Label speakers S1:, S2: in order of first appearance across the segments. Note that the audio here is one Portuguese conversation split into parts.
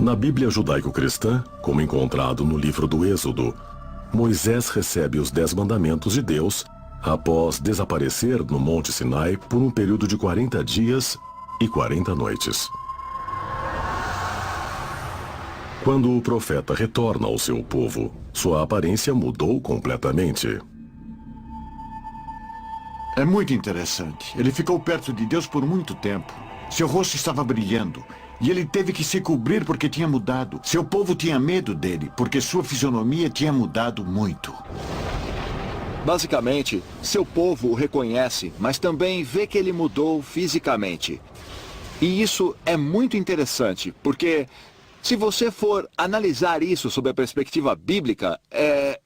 S1: Na Bíblia judaico-cristã, como encontrado no livro do Êxodo, Moisés recebe os 10 mandamentos de Deus após desaparecer no Monte Sinai por um período de 40 dias e 40 noites. Quando o profeta retorna ao seu povo, sua aparência mudou completamente.
S2: É muito interessante. Ele ficou perto de Deus por muito tempo. Seu rosto estava brilhando. E ele teve que se cobrir porque tinha mudado. Seu povo tinha medo dele, porque sua fisionomia tinha mudado muito.
S3: Basicamente, seu povo o reconhece, mas também vê que ele mudou fisicamente. E isso é muito interessante, porque se você for analisar isso sob a perspectiva bíblica,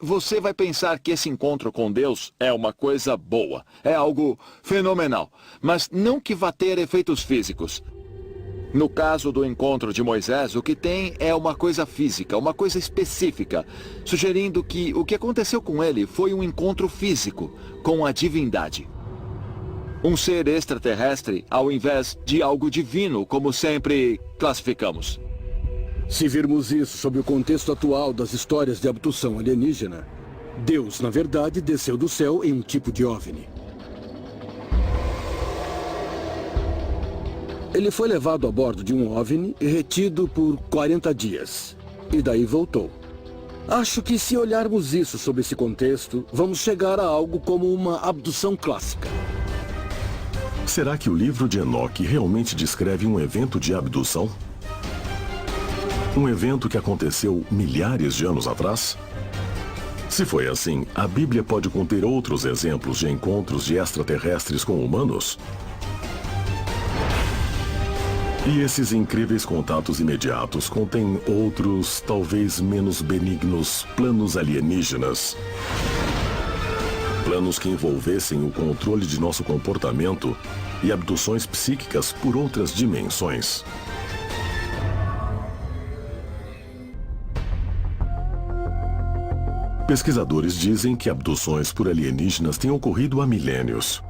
S3: você vai pensar que esse encontro com Deus é uma coisa boa, é algo fenomenal, mas não que vá ter efeitos físicos. No caso do encontro de Moisés, o que tem é uma coisa física, uma coisa específica, sugerindo que o que aconteceu com ele foi um encontro físico com a divindade. Um ser extraterrestre ao invés de algo divino, como sempre classificamos.
S4: Se virmos isso sob o contexto atual das histórias de abdução alienígena, Deus, na verdade, desceu do céu em um tipo de OVNI. Ele foi levado a bordo de um OVNI e retido por 40 dias. E daí voltou. Acho que se olharmos isso sob esse contexto, vamos chegar a algo como uma abdução clássica.
S1: Será que o livro de Enoque realmente descreve um evento de abdução? Um evento que aconteceu milhares de anos atrás? Se foi assim, a Bíblia pode conter outros exemplos de encontros de extraterrestres com humanos? E esses incríveis contatos imediatos contêm outros, talvez menos benignos, planos alienígenas. Planos que envolvessem o controle de nosso comportamento e abduções psíquicas por outras dimensões. Pesquisadores dizem que abduções por alienígenas têm ocorrido há milênios.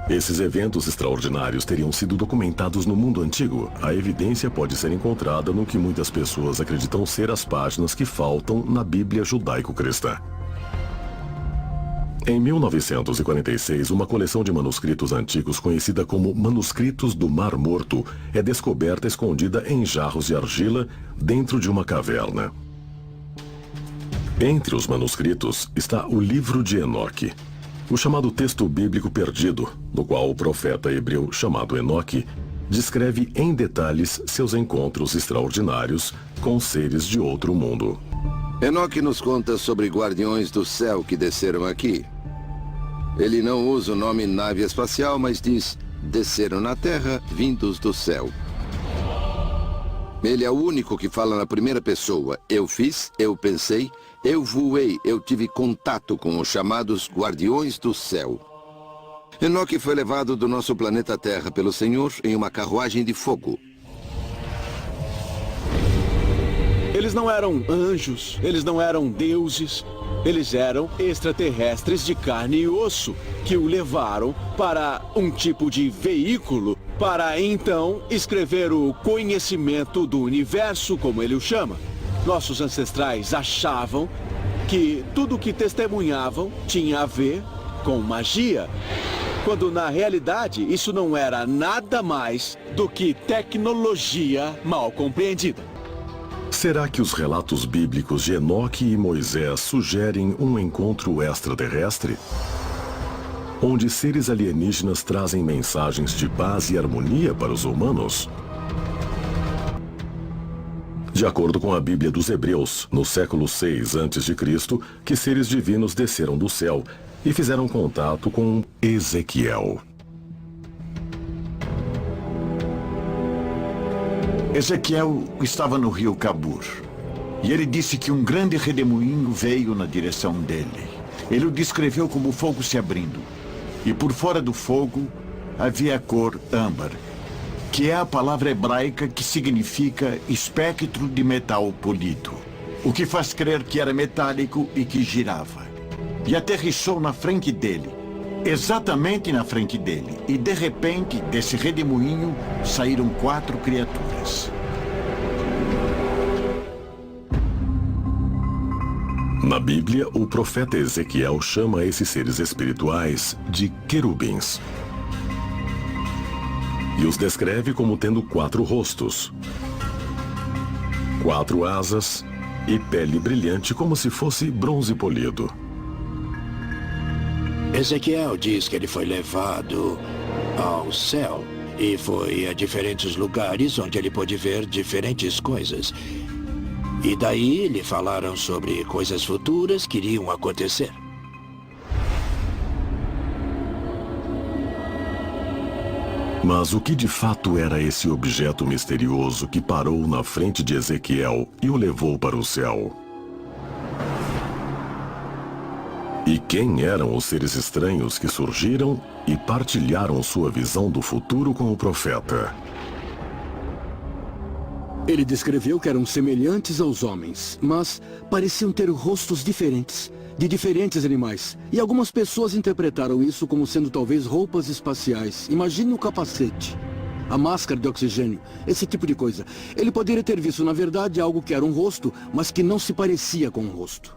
S1: Esses eventos extraordinários teriam sido documentados no mundo antigo. A evidência pode ser encontrada no que muitas pessoas acreditam ser as páginas que faltam na Bíblia judaico-cristã. Em 1946, uma coleção de manuscritos antigos conhecida como Manuscritos do Mar Morto é descoberta escondida em jarros de argila dentro de uma caverna. Entre os manuscritos está o livro de Enoque, o chamado texto bíblico perdido, no qual o profeta hebreu chamado Enoque descreve em detalhes seus encontros extraordinários com seres de outro mundo.
S5: Enoque nos conta sobre guardiões do céu que desceram aqui. Ele não usa o nome nave espacial, mas diz, desceram na terra, vindos do céu. Ele é o único que fala na primeira pessoa. Eu fiz, eu pensei, eu voei, eu tive contato com os chamados guardiões do céu. Enoque foi levado do nosso planeta Terra pelo Senhor em uma carruagem de fogo.
S4: Eles não eram anjos, eles não eram deuses, eles eram extraterrestres de carne e osso, que o levaram para um tipo de veículo para então escrever o conhecimento do universo, como ele o chama. Nossos ancestrais achavam que tudo o que testemunhavam tinha a ver com magia, quando na realidade isso não era nada mais do que tecnologia mal compreendida.
S1: Será que os relatos bíblicos de Enoque e Moisés sugerem um encontro extraterrestre? Onde seres alienígenas trazem mensagens de paz e harmonia para os humanos? De acordo com a Bíblia dos Hebreus, no século 6 a.C., que seres divinos desceram do céu e fizeram contato com Ezequiel.
S2: Ezequiel estava no rio Cabur. E ele disse que um grande redemoinho veio na direção dele. Ele o descreveu como fogo se abrindo. E por fora do fogo havia a cor âmbar, que é a palavra hebraica que significa espectro de metal polido, o que faz crer que era metálico e que girava. E aterrissou na frente dele, exatamente na frente dele, e de repente, desse redemoinho, saíram 4 criaturas.
S1: Na Bíblia, o profeta Ezequiel chama esses seres espirituais de querubins. E os descreve como tendo 4 rostos, 4 asas e pele brilhante como se fosse bronze polido.
S6: Ezequiel diz que ele foi levado ao céu e foi a diferentes lugares onde ele pôde ver diferentes coisas. E daí lhe falaram sobre coisas futuras que iriam acontecer.
S1: Mas o que de fato era esse objeto misterioso que parou na frente de Ezequiel e o levou para o céu? E quem eram os seres estranhos que surgiram e partilharam sua visão do futuro com o profeta?
S7: Ele descreveu que eram semelhantes aos homens, mas pareciam ter rostos diferentes, de diferentes animais. E algumas pessoas interpretaram isso como sendo talvez roupas espaciais. Imagine o capacete, a máscara de oxigênio, esse tipo de coisa. Ele poderia ter visto, na verdade, algo que era um rosto, mas que não se parecia com um rosto.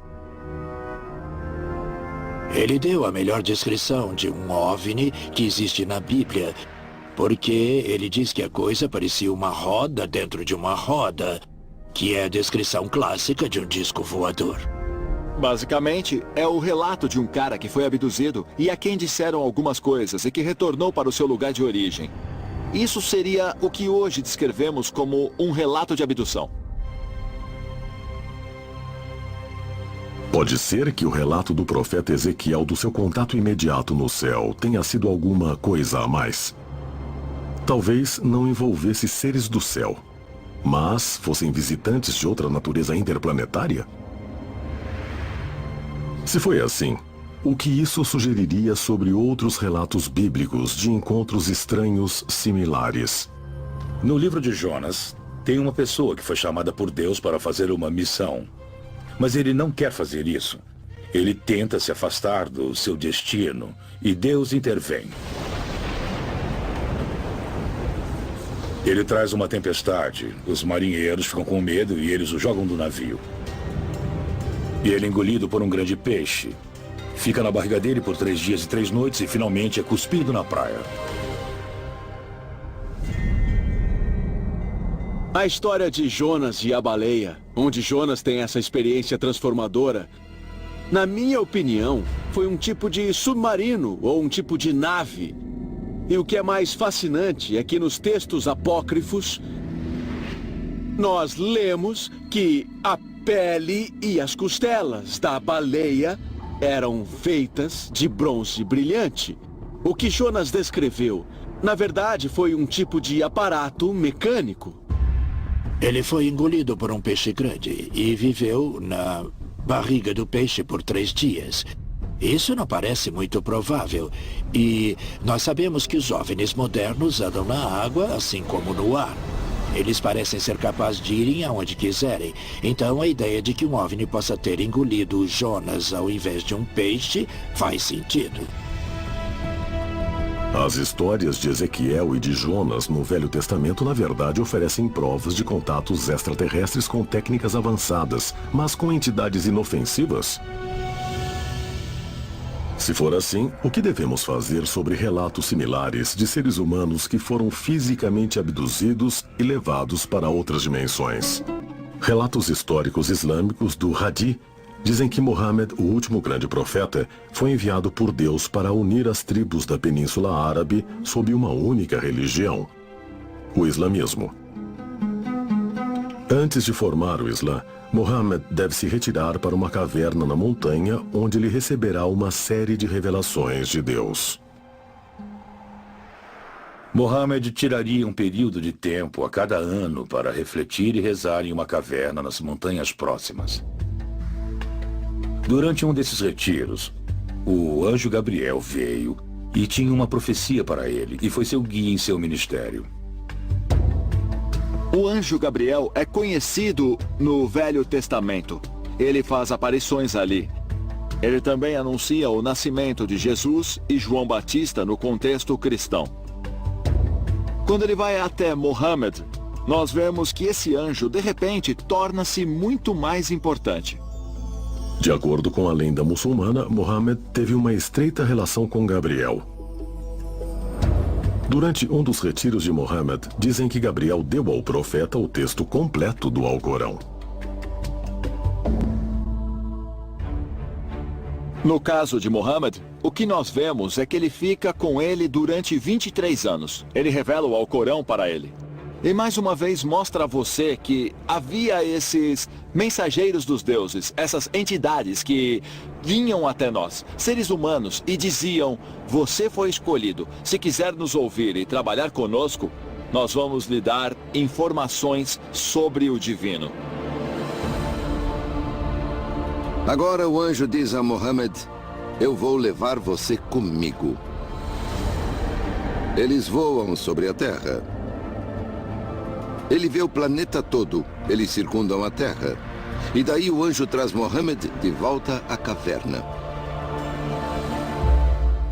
S6: Ele deu a melhor descrição de um OVNI que existe na Bíblia, porque ele diz que a coisa parecia uma roda dentro de uma roda, que é a descrição clássica de um disco voador.
S3: Basicamente, é o relato de um cara que foi abduzido e a quem disseram algumas coisas e que retornou para o seu lugar de origem. Isso seria o que hoje descrevemos como um relato de abdução.
S1: Pode ser que o relato do profeta Ezequiel do seu contato imediato no céu tenha sido alguma coisa a mais. Talvez não envolvesse seres do céu, mas fossem visitantes de outra natureza interplanetária? Se foi assim, o que isso sugeriria sobre outros relatos bíblicos de encontros estranhos similares?
S8: No livro de Jonas, tem uma pessoa que foi chamada por Deus para fazer uma missão. Mas ele não quer fazer isso. Ele tenta se afastar do seu destino e Deus intervém. Ele traz uma tempestade, os marinheiros ficam com medo e eles o jogam do navio. E ele é engolido por um grande peixe. Fica na barriga dele por 3 dias e 3 noites e finalmente é cuspido na praia.
S4: A história de Jonas e a baleia, onde Jonas tem essa experiência transformadora, na minha opinião, foi um tipo de submarino ou um tipo de nave. E o que é mais fascinante é que nos textos apócrifos, nós lemos que a pele e as costelas da baleia eram feitas de bronze brilhante. O que Jonas descreveu, na verdade, foi um tipo de aparato mecânico.
S6: Ele foi engolido por um peixe grande e viveu na barriga do peixe por 3 dias. Isso não parece muito provável. E nós sabemos que os OVNIs modernos andam na água, assim como no ar. Eles parecem ser capazes de irem aonde quiserem. Então a ideia de que um OVNI possa ter engolido o Jonas ao invés de um peixe faz sentido.
S1: As histórias de Ezequiel e de Jonas no Velho Testamento, na verdade, oferecem provas de contatos extraterrestres com técnicas avançadas, mas com entidades inofensivas. Se for assim, o que devemos fazer sobre relatos similares de seres humanos que foram fisicamente abduzidos e levados para outras dimensões? Relatos históricos islâmicos do Hadi dizem que Muhammad, o último grande profeta, foi enviado por Deus para unir as tribos da Península Árabe sob uma única religião, o islamismo. Antes de formar o Islã, Muhammad deve se retirar para uma caverna na montanha, onde ele receberá uma série de revelações de Deus.
S8: Mohammed tiraria um período de tempo a cada ano para refletir e rezar em uma caverna nas montanhas próximas. Durante um desses retiros, o anjo Gabriel veio e tinha uma profecia para ele, e foi seu guia em seu ministério.
S3: O anjo Gabriel é conhecido no Velho Testamento. Ele faz aparições ali. Ele também anuncia o nascimento de Jesus e João Batista no contexto cristão. Quando ele vai até Muhammad, nós vemos que esse anjo, de repente, torna-se muito mais importante.
S1: De acordo com a lenda muçulmana, Mohammed teve uma estreita relação com Gabriel. Durante um dos retiros de Mohammed, dizem que Gabriel deu ao profeta o texto completo do Alcorão.
S3: No caso de Mohammed, o que nós vemos é que ele fica com ele durante 23 anos. Ele revela o Alcorão para ele. E mais uma vez mostra a você que havia esses mensageiros dos deuses, essas entidades que vinham até nós, seres humanos, e diziam: você foi escolhido. Se quiser nos ouvir e trabalhar conosco, nós vamos lhe dar informações sobre o divino.
S5: Agora o anjo diz a Mohammed: eu vou levar você comigo. Eles voam sobre a Terra. Ele vê o planeta todo. Eles circundam a Terra. E daí o anjo traz Mohammed de volta à caverna.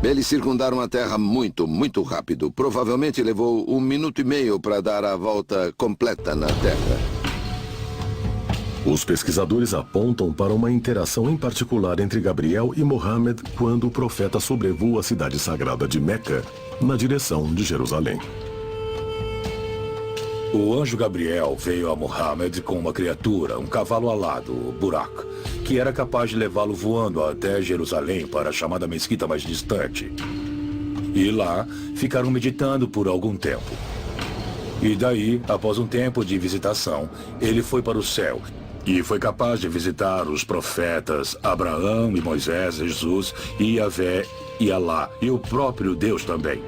S5: Eles circundaram a Terra muito, muito rápido. Provavelmente levou 1 minuto e meio para dar a volta completa na Terra.
S1: Os pesquisadores apontam para uma interação em particular entre Gabriel e Mohammed quando o profeta sobrevoa a cidade sagrada de Meca, na direção de Jerusalém.
S8: O anjo Gabriel veio a Mohammed com uma criatura, um cavalo alado, o Burak, que era capaz de levá-lo voando até Jerusalém para a chamada mesquita mais distante. E lá ficaram meditando por algum tempo. E daí, após um tempo de visitação, ele foi para o céu e foi capaz de visitar os profetas Abraão e Moisés, Jesus e Yahvé e Alá, e o próprio Deus também.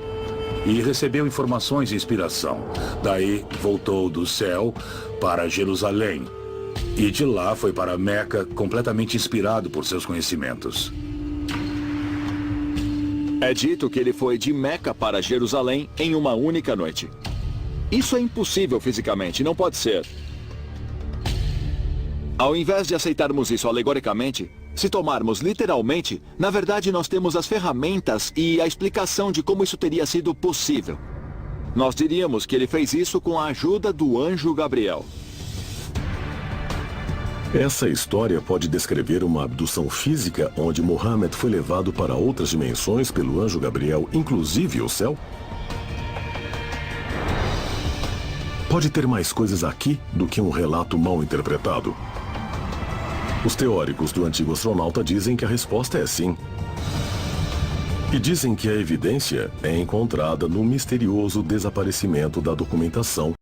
S8: E recebeu informações e inspiração. Daí voltou do céu para Jerusalém. E de lá foi para Meca, completamente inspirado por seus conhecimentos.
S3: É dito que ele foi de Meca para Jerusalém em uma única noite. Isso é impossível fisicamente, não pode ser. Ao invés de aceitarmos isso alegoricamente, se tomarmos literalmente, na verdade nós temos as ferramentas e a explicação de como isso teria sido possível. Nós diríamos que ele fez isso com a ajuda do anjo Gabriel.
S1: Essa história pode descrever uma abdução física onde Mohammed foi levado para outras dimensões pelo anjo Gabriel, inclusive o céu? Pode ter mais coisas aqui do que um relato mal interpretado? Os teóricos do antigo astronauta dizem que a resposta é sim. E dizem que a evidência é encontrada no misterioso desaparecimento da documentação